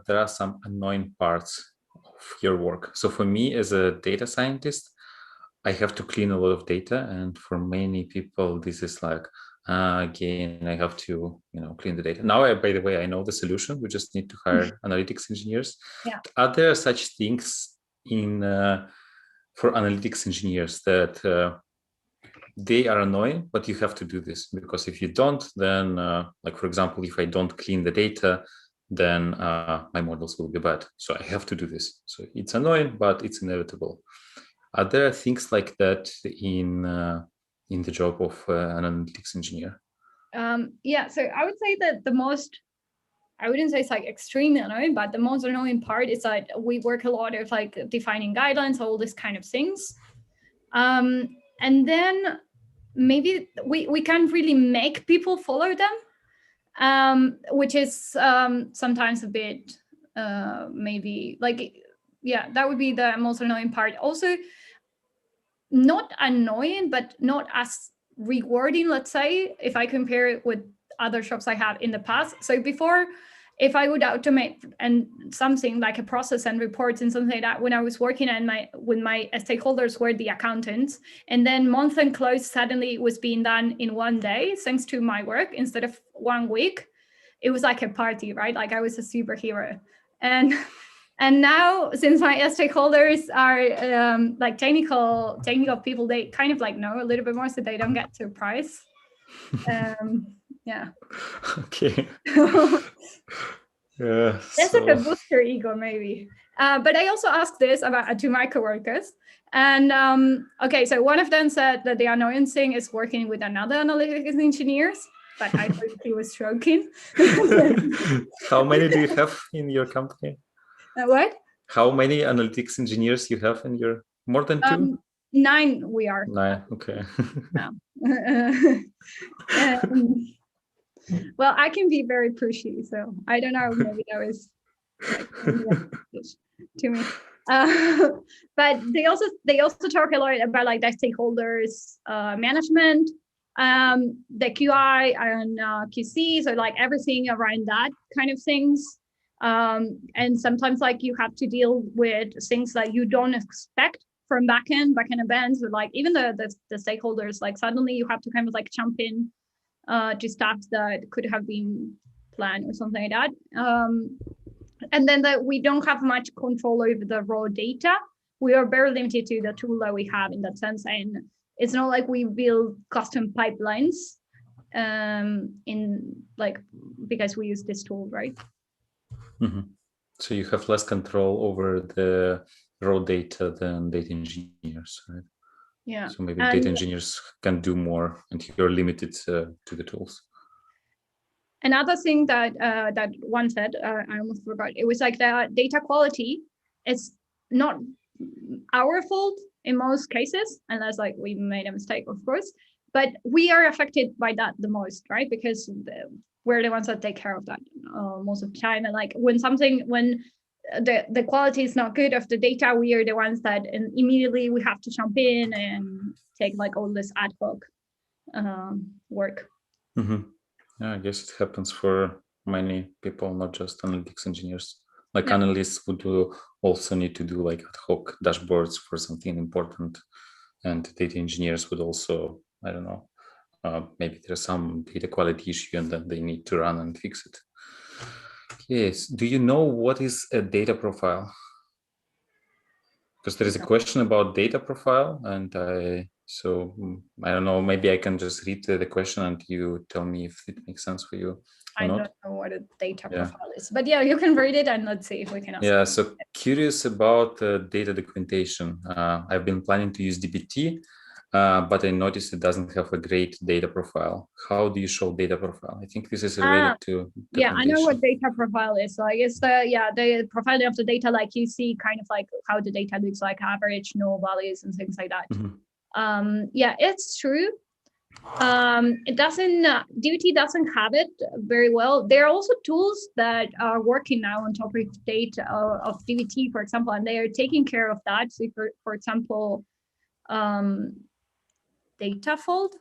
are some annoying parts of your work. So for me as a data scientist, I have to clean a lot of data, and for many people, this is like again, I have to clean the data. Now, by the way, I know the solution. We just need to hire analytics engineers. Yeah. Are there such things for analytics engineers that they are annoying, but you have to do this? Because if you don't, then like for example, if I don't clean the data, then my models will be bad. So I have to do this. So it's annoying, but it's inevitable. Are there things like that in the job of an analytics engineer? Yeah, so I would say that the most, I wouldn't say it's like extremely annoying, but the most annoying part is that we work a lot of like defining guidelines, all these kind of things. And then maybe we can't really make people follow them, which is sometimes a bit maybe like, yeah, that would be the most annoying part. Also, not annoying, but not as rewarding, let's say, if I compare it with other jobs I had in the past. So before, if I would automate and something like a process and reports and something like that, when I was working with my stakeholders were the accountants, and then month end close suddenly was being done in one day thanks to my work instead of 1 week. It was like a party, right? Like I was a superhero. And now, since my stakeholders are like technical people, they kind of like know a little bit more, so they don't get surprised. Yeah. Okay. That's like a booster ego, maybe. But I also asked this about to my coworkers, and okay, so one of them said that the annoying thing is working with another analytics engineers, but I thought he was joking. How many do you have in your company? What? How many analytics engineers you have in your, more than 2? 9 we are. 9, okay. Well, I can be very pushy, so I don't know, maybe that was like to me. But they also talk a lot about like the stakeholders management, the QI and QC, so like everything around that kind of things. And sometimes like you have to deal with things that you don't expect from backend events, or like even the stakeholders, like suddenly you have to kind of like jump in to stuff that could have been planned or something like that. And then that we don't have much control over the raw data. We are very limited to the tool that we have in that sense. And it's not like we build custom pipelines in like, because we use this tool, right? Mm-hmm. So you have less control over the raw data than data engineers, right? Yeah. So maybe data engineers can do more, and you're limited to the tools. Another thing that that one said, I almost forgot. It was like the data quality. It's not our fault in most cases, unless like we made a mistake, of course. But we are affected by that the most, right? Because we're the ones that take care of that most of the time. And like when the quality is not good of the data, we are the ones that immediately we have to jump in and take like all this ad hoc work. Mm-hmm. Yeah, I guess it happens for many people, not just analytics engineers. Like analysts would also need to do like ad hoc dashboards for something important, and data engineers would also, I don't know, maybe there's some data quality issue and then they need to run and fix it. Yes. Do you know what is a data profile? Because there is a question about data profile, and I don't know, maybe I can just read the question and you tell me if it makes sense for you or I not. don't know what a data profile is, but yeah, you can read it and let's see if we can ask. Yeah, so curious about data documentation. I've been planning to use DBT, but I noticed it doesn't have a great data profile. How do you show data profile? I think this is related to yeah, I know what data profile is. Like it's the profiling of the data, like you see kind of like how the data looks like average, null values and things like that. Mm-hmm. Yeah, it's true. It doesn't DBT doesn't have it very well. There are also tools that are working now on top of data of DBT, for example, and they are taking care of that. So for example, DataFold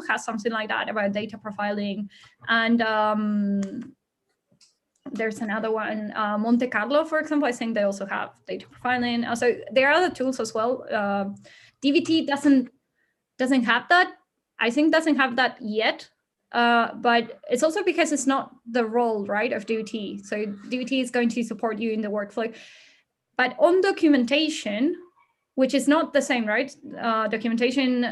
has something like that about data profiling, and there's another one, Monte Carlo, for example. I think they also have data profiling. So there are other tools as well. DBT doesn't have that. I think doesn't have that yet. But it's also because it's not the role, right, of DBT. So DBT is going to support you in the workflow. But on documentation, which is not the same, right? Documentation,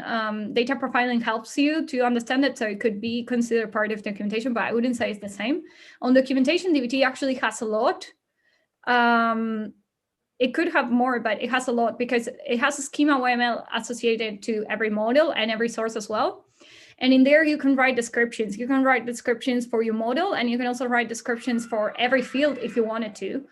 data profiling helps you to understand it. So it could be considered part of documentation, but I wouldn't say it's the same. On documentation, DBT actually has a lot. It could have more, but it has a lot because it has a schema YML associated to every model and every source as well. And in there, you can write descriptions. You can write descriptions for your model, and you can also write descriptions for every field if you wanted to.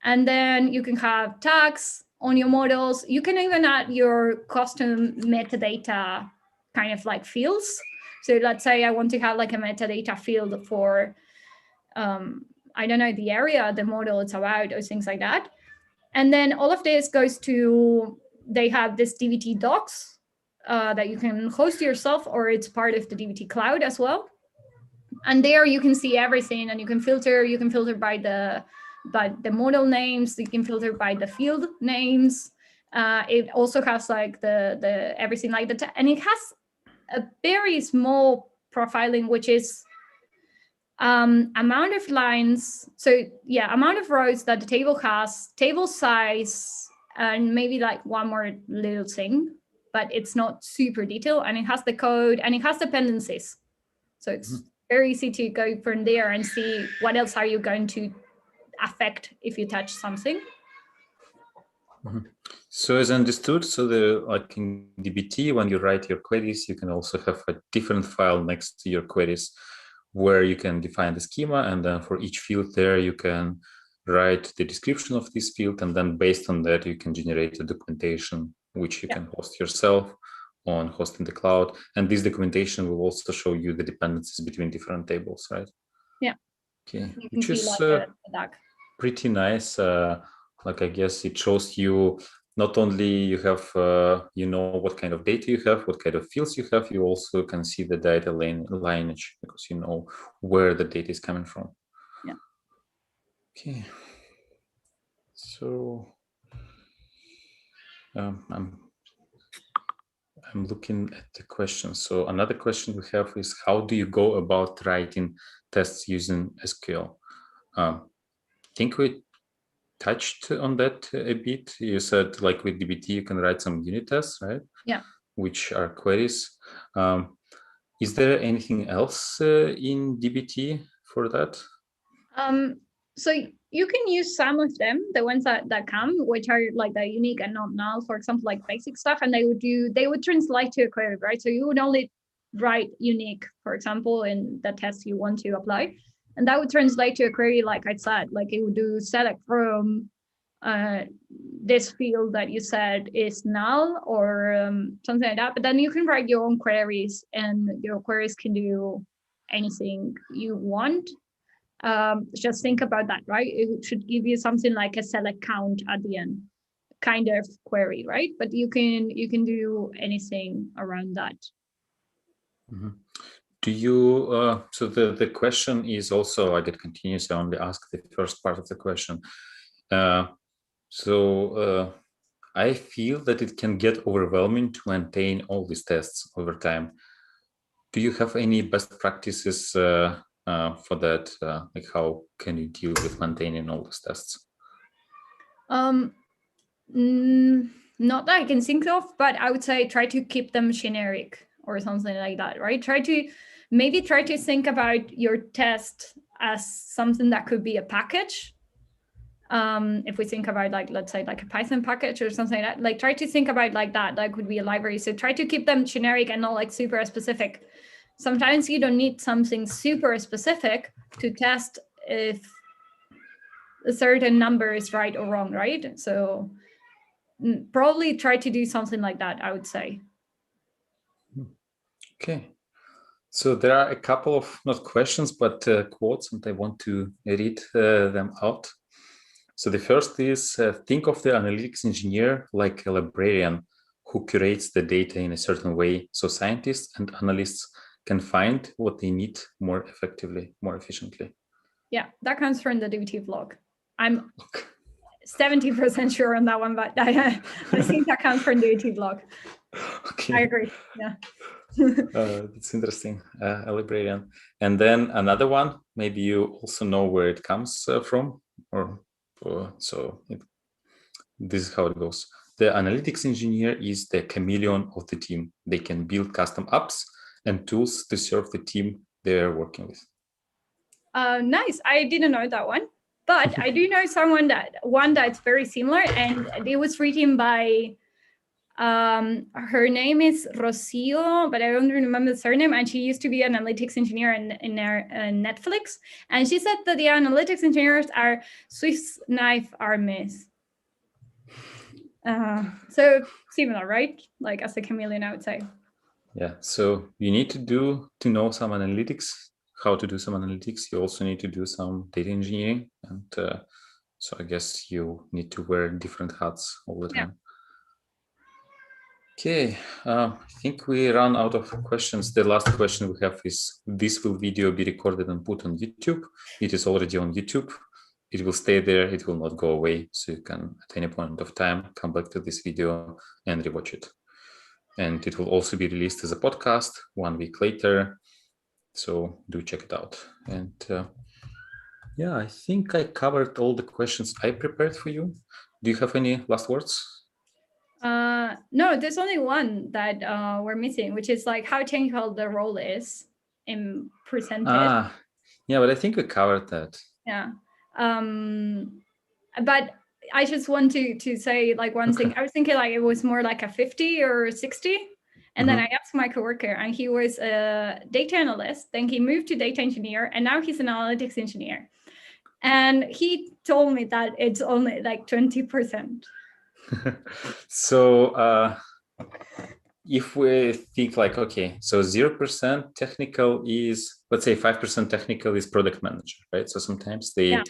And then you can have tags on your models. You can even add your custom metadata kind of like fields. So let's say I want to have like a metadata field for, I don't know, the area the model it's about or things like that. And then all of this goes to, they have this DBT docs that you can host yourself, or it's part of the DBT cloud as well. And there you can see everything, and you can filter by the model names, you can filter by the field names. It also has like the everything like that, and it has a very small profiling, which is amount of lines. So yeah, amount of rows that the table has, table size, and maybe like one more little thing, but it's not super detailed, and it has the code and it has dependencies. So it's very easy to go from there and see what else are you going to affect if you touch something. So as understood, so like in DBT, when you write your queries, you can also have a different file next to your queries where you can define the schema, and then for each field there, you can write the description of this field, and then based on that, you can generate a documentation, which you can host yourself on hosting the cloud. And this documentation will also show you the dependencies between different tables, right? Yeah. Okay, which is pretty nice. Like I guess it shows you not only you have, you know what kind of data you have, what kind of fields you have, you also can see the data lineage because you know where the data is coming from. Yeah. Okay. So I'm looking at the question. So another question we have is, how do you go about writing tests using SQL? I think we touched on that a bit. You said like with DBT, you can write some unit tests, right? Yeah. Which are queries. Is there anything else in DBT for that? So you can use some of them, the ones that come, which are like the unique and not null, for example, like basic stuff, and they would translate to a query, right? So you would only write unique, for example, in the test you want to apply, and that would translate to a query, like I said, like it would do select from this field that you said is null or something like that. But then you can write your own queries, and your queries can do anything you want. Just think about that, right? It should give you something like a select count at the end kind of query, right? But you can do anything around that. Mm-hmm. Do you, so the question is also, I get continuous, I only ask the first part of the question. I feel that it can get overwhelming to maintain all these tests over time. Do you have any best practices for that? Like how can you deal with maintaining all these tests? Not that I can think of, but I would say try to keep them generic or something like that, right? Try to think about your test as something that could be a package. If we think about like, let's say like a Python package or something like that, like try to think about like that could be a library. So try to keep them generic and not like super specific. Sometimes you don't need something super specific to test if a certain number is right or wrong, right? So probably try to do something like that, I would say. Okay. So there are a couple of not questions, but quotes, and I want to read them out. So the first is, think of the analytics engineer like a librarian who curates the data in a certain way so scientists and analysts can find what they need more effectively, more efficiently. Yeah, that comes from the DBT vlog. I'm 70% sure on that one, but I think that comes from the DBT vlog. Okay. I agree. Yeah. That's interesting, a librarian. And then another one, maybe you also know where it comes from, or this is how it goes. The analytics engineer is the chameleon of the team. They can build custom apps and tools to serve the team they're working with. Nice. I didn't know that one, but I do know one that's very similar, and it was written by her name is Rocio, but I don't remember the surname. And she used to be an analytics engineer in Netflix. And she said that the analytics engineers are Swiss knife armies. So similar, right? Like as a chameleon, I would say. Yeah. So you need to know some analytics, how to do some analytics. You also need to do some data engineering, and so I guess you need to wear different hats all the time. Okay, I think we ran out of questions. The last question we have is, this will video be recorded and put on YouTube? It is already on YouTube. It will stay there. It will not go away. So you can, at any point of time, come back to this video and rewatch it. And it will also be released as a podcast 1 week later. So do check it out. And yeah, I think I covered all the questions I prepared for you. Do you have any last words? No, there's only one that we're missing, which is like how technical the role is in percentage. Yeah, but I think we covered that. Yeah. But I just want to say like one thing. I was thinking like it was more like a 50 or 60. And then I asked my coworker, and he was a data analyst. Then he moved to data engineer, and now he's an analytics engineer. And he told me that it's only like 20%. So if we think like, okay, so 0% technical is, let's say 5% technical is product manager, right? So sometimes they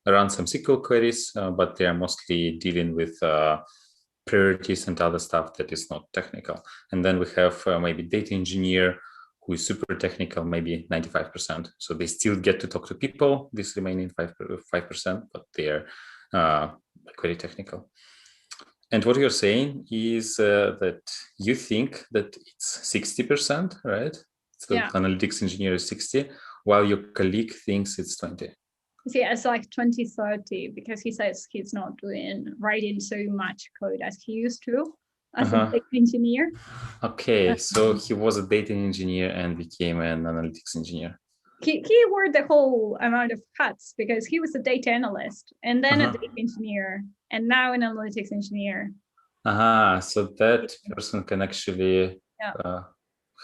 run some SQL queries, but they are mostly dealing with priorities and other stuff that is not technical. And then we have maybe data engineer who is super technical, maybe 95%. So they still get to talk to people, this remaining 5%, but they're very technical. And what you're saying is that you think that it's 60%, right? So analytics engineer is 60, while your colleague thinks it's 20. Yeah, it's like 20-30, because he says he's not writing so much code as he used to as a data engineer. Okay, so he was a data engineer and became an analytics engineer. he wore the whole amount of hats because he was a data analyst and then a data engineer and now an analytics engineer. So that person can actually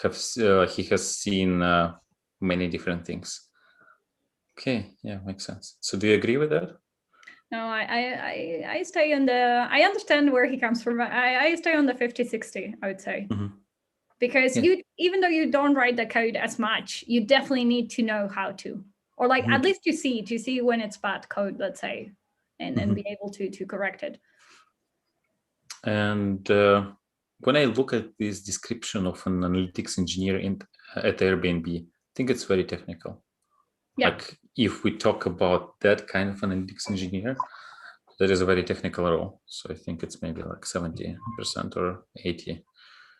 he has seen many different things. Okay, yeah, makes sense. So do you agree with that? No, I stay on the, I understand where he comes from. I stay on the 50-60, I would say. Because even though you don't write the code as much, you definitely need to know how to, or like at least to see when it's bad code, let's say, and be able to correct it. And when I look at this description of an analytics engineer at Airbnb, I think it's very technical. Yeah. Like if we talk about that kind of analytics engineer, that is a very technical role. So I think it's maybe like 70% or 80%.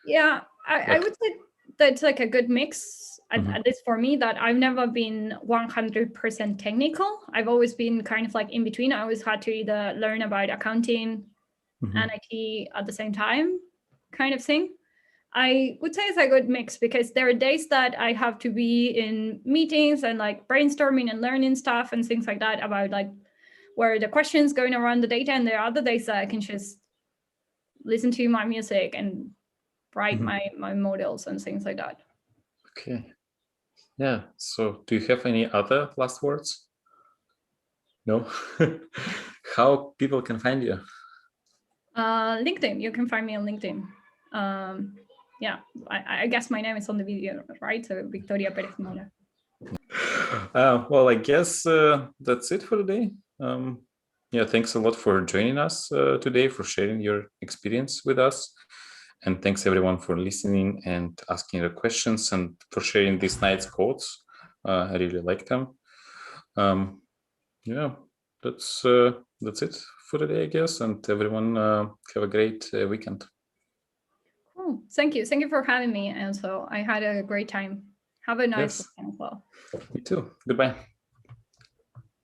Yeah, I would say that's like a good mix, at least for me, that I've never been 100% technical. I've always been kind of like in between. I always had to either learn about accounting and IT at the same time, kind of thing. I would say it's a good mix because there are days that I have to be in meetings and like brainstorming and learning stuff and things like that about like where the questions going around the data, and there are other days that I can just listen to my music and write my models and things like that. Okay. Yeah. So do you have any other last words? No? How people can find you? LinkedIn. You can find me on LinkedIn. Yeah, I guess my name is on the video, right? So Victoria Perez Mola. Well, I guess that's it for today. Yeah, thanks a lot for joining us today, for sharing your experience with us. And thanks everyone for listening and asking the questions and for sharing these nice quotes. I really like them. Yeah, that's it for today, I guess. And everyone have a great weekend. Cool. Thank you. Thank you for having me. And so I had a great time. Have a nice weekend as well. Me too. Goodbye.